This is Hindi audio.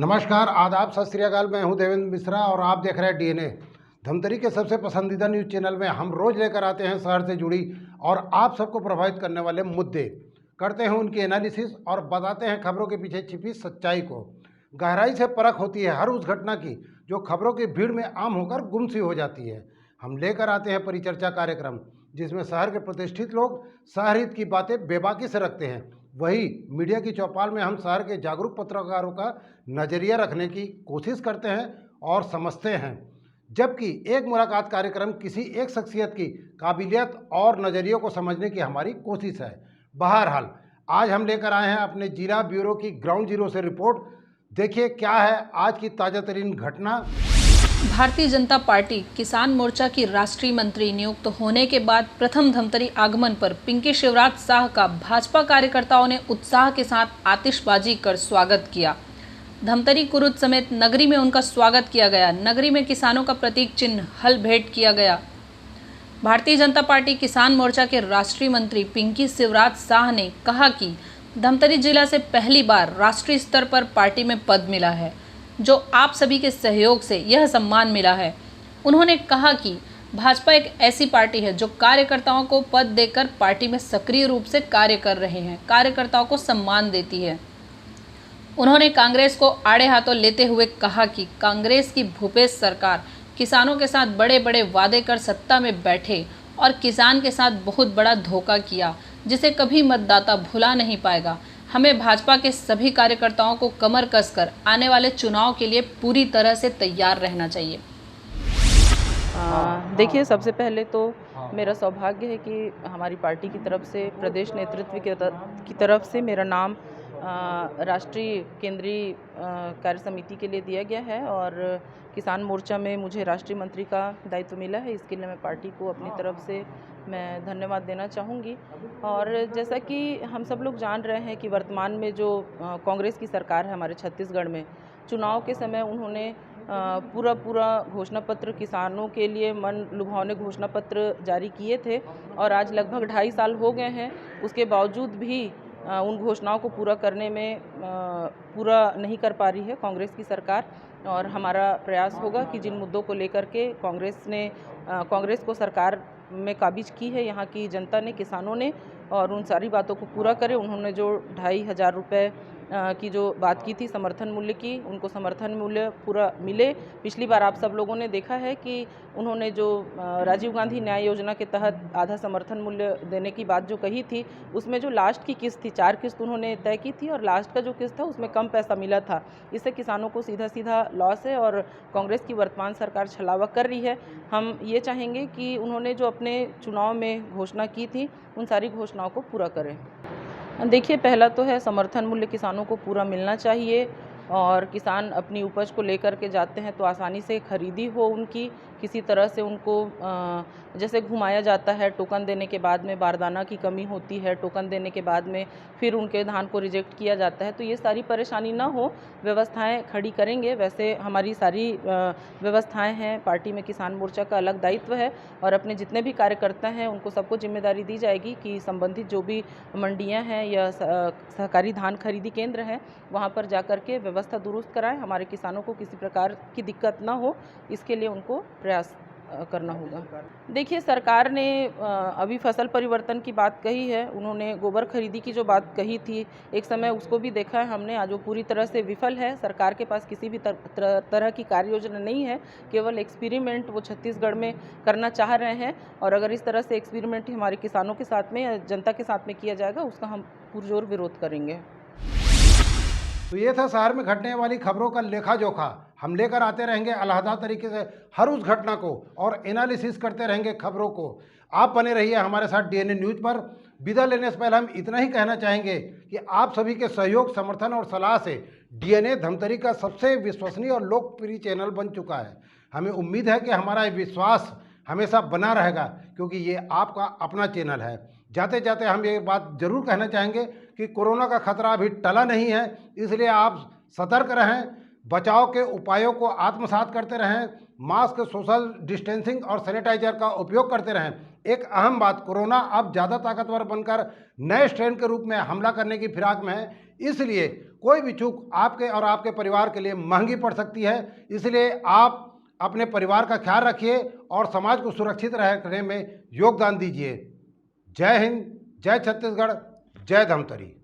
नमस्कार, आदाब, सत श्री अकाल। मैं हूं देवेंद्र मिश्रा और आप देख रहे हैं डीएनए। धमतरी के सबसे पसंदीदा न्यूज़ चैनल में हम रोज़ लेकर आते हैं शहर से जुड़ी और आप सबको प्रभावित करने वाले मुद्दे, करते हैं उनकी एनालिसिस और बताते हैं खबरों के पीछे छिपी सच्चाई को। गहराई से परख होती है हर उस घटना की जो खबरों की भीड़ में आम होकर गुमसी हो जाती है। हम लेकर आते हैं परिचर्चा कार्यक्रम जिसमें शहर के प्रतिष्ठित लोग शहर हित की बातें बेबाकी से रखते हैं। वही मीडिया की चौपाल में हम शहर के जागरूक पत्रकारों का नज़रिया रखने की कोशिश करते हैं और समझते हैं, जबकि एक मुलाकात कार्यक्रम किसी एक शख्सियत की काबिलियत और नज़रियों को समझने की हमारी कोशिश है। बहरहाल आज हम लेकर आए हैं अपने जिला ब्यूरो की ग्राउंड जीरो से रिपोर्ट। देखिए क्या है आज की ताज़ा तरीन घटना। भारतीय जनता पार्टी किसान मोर्चा की राष्ट्रीय मंत्री नियुक्त होने के बाद प्रथम धमतरी आगमन पर पिंकी शिवराज शाह का भाजपा कार्यकर्ताओं ने उत्साह के साथ आतिशबाजी कर स्वागत किया। धमतरी कुरुद समेत नगरी में उनका स्वागत किया गया। नगरी में किसानों का प्रतीक चिन्ह हल भेंट किया गया। भारतीय जनता पार्टी किसान मोर्चा के राष्ट्रीय मंत्री पिंकी शिवराज शाह ने कहा कि धमतरी जिला से पहली बार राष्ट्रीय स्तर पर पार्टी में पद मिला है, जो आप सभी के सहयोग से यह सम्मान मिला है। उन्होंने कहा कि भाजपा एक ऐसी पार्टी है जो कार्यकर्ताओं को पद देकर पार्टी में सक्रिय रूप से कार्य कर रहे हैं, कार्यकर्ताओं को सम्मान देती है। उन्होंने कांग्रेस को आड़े हाथों लेते हुए कहा कि कांग्रेस की भूपेश सरकार किसानों के साथ बड़े बड़े वादे कर सत्ता में बैठे और किसान के साथ बहुत बड़ा धोखा किया, जिसे कभी मतदाता भुला नहीं पाएगा। हमें भाजपा के सभी कार्यकर्ताओं को कमर कसकर आने वाले चुनाव के लिए पूरी तरह से तैयार रहना चाहिए। देखिए, सबसे पहले तो मेरा सौभाग्य है कि हमारी पार्टी की तरफ से, प्रदेश नेतृत्व की तरफ से मेरा नाम राष्ट्रीय केंद्रीय कार्य समिति के लिए दिया गया है और किसान मोर्चा में मुझे राष्ट्रीय मंत्री का दायित्व मिला है। इसके लिए मैं पार्टी को अपनी तरफ से मैं धन्यवाद देना चाहूँगी। और जैसा कि हम सब लोग जान रहे हैं कि वर्तमान में जो कांग्रेस की सरकार है हमारे छत्तीसगढ़ में, चुनाव के समय उन्होंने पूरा घोषणा पत्र किसानों के लिए मन लुभावने घोषणा पत्र जारी किए थे और आज लगभग 2.5 साल हो गए हैं। उसके बावजूद भी उन घोषणाओं को पूरा करने में पूरा नहीं कर पा रही है कांग्रेस की सरकार। और हमारा प्रयास होगा कि जिन मुद्दों को लेकर के कांग्रेस को सरकार में काबिज की है यहाँ की जनता ने, किसानों ने, और उन सारी बातों को पूरा करें। उन्होंने जो 2,500 रुपये की जो बात की थी समर्थन मूल्य की, उनको समर्थन मूल्य पूरा मिले। पिछली बार आप सब लोगों ने देखा है कि उन्होंने जो राजीव गांधी न्याय योजना के तहत आधा समर्थन मूल्य देने की बात जो कही थी, उसमें जो लास्ट की किस्त थी, 4 किस्त उन्होंने तय की थी और लास्ट का जो किस्त था उसमें कम पैसा मिला था। इससे किसानों को सीधा लॉस है और कांग्रेस की वर्तमान सरकार छलावा कर रही है। हम ये चाहेंगे कि उन्होंने जो अपने चुनाव में घोषणा की थी उन सारी घोषणाओं को पूरा करें। देखिए, पहला तो है समर्थन मूल्य किसानों को पूरा मिलना चाहिए और किसान अपनी उपज को लेकर के जाते हैं तो आसानी से खरीदी हो उनकी, किसी तरह से उनको जैसे घुमाया जाता है, टोकन देने के बाद में बारदाना की कमी होती है, टोकन देने के बाद में फिर उनके धान को रिजेक्ट किया जाता है, तो ये सारी परेशानी ना हो, व्यवस्थाएं खड़ी करेंगे। वैसे हमारी सारी व्यवस्थाएं हैं, पार्टी में किसान मोर्चा का अलग दायित्व है और अपने जितने भी कार्यकर्ता हैं उनको सबको जिम्मेदारी दी जाएगी कि संबंधित जो भी मंडियाँ हैं या सहकारी धान खरीदी केंद्र हैं वहाँ पर जाकर के व्यवस्था दुरुस्त कराएं, हमारे किसानों को किसी प्रकार की दिक्कत ना हो, इसके लिए उनको प्रयास करना होगा। देखिए, सरकार ने अभी फसल परिवर्तन की बात कही है, उन्होंने गोबर खरीदी की जो बात कही थी एक समय, उसको भी देखा है हमने, आज वो पूरी तरह से विफल है। सरकार के पास किसी भी तरह की कार्य योजना नहीं है, केवल एक्सपेरिमेंट वो छत्तीसगढ़ में करना चाह रहे हैं और अगर इस तरह से एक्सपेरिमेंट हमारे किसानों के साथ में या जनता के साथ में किया जाएगा उसका हम पुरजोर विरोध करेंगे। तो ये था शहर में घटने वाली खबरों का लेखा जोखा। हम लेकर आते रहेंगे अलहदा तरीके से हर उस घटना को और एनालिसिस करते रहेंगे खबरों को। आप बने रहिए हमारे साथ डीएनए न्यूज़ पर। विदा लेने से पहले हम इतना ही कहना चाहेंगे कि आप सभी के सहयोग, समर्थन और सलाह से डीएनए धमतरी का सबसे विश्वसनीय और लोकप्रिय चैनल बन चुका है। हमें उम्मीद है कि हमारा विश्वास हमेशा बना रहेगा क्योंकि ये आपका अपना चैनल है। जाते जाते हम ये बात जरूर कहना चाहेंगे कि कोरोना का खतरा अभी टला नहीं है, इसलिए आप सतर्क रहें, बचाव के उपायों को आत्मसात करते रहें, मास्क, सोशल डिस्टेंसिंग और सैनिटाइजर का उपयोग करते रहें। एक अहम बात, कोरोना अब ज़्यादा ताकतवर बनकर नए स्ट्रेन के रूप में हमला करने की फिराक में है, इसलिए कोई भी चूक आपके और आपके परिवार के लिए महंगी पड़ सकती है। इसलिए आप अपने परिवार का ख्याल रखिए और समाज को सुरक्षित रखने में योगदान दीजिए। जय हिंद, जय छत्तीसगढ़, जय धमतरी।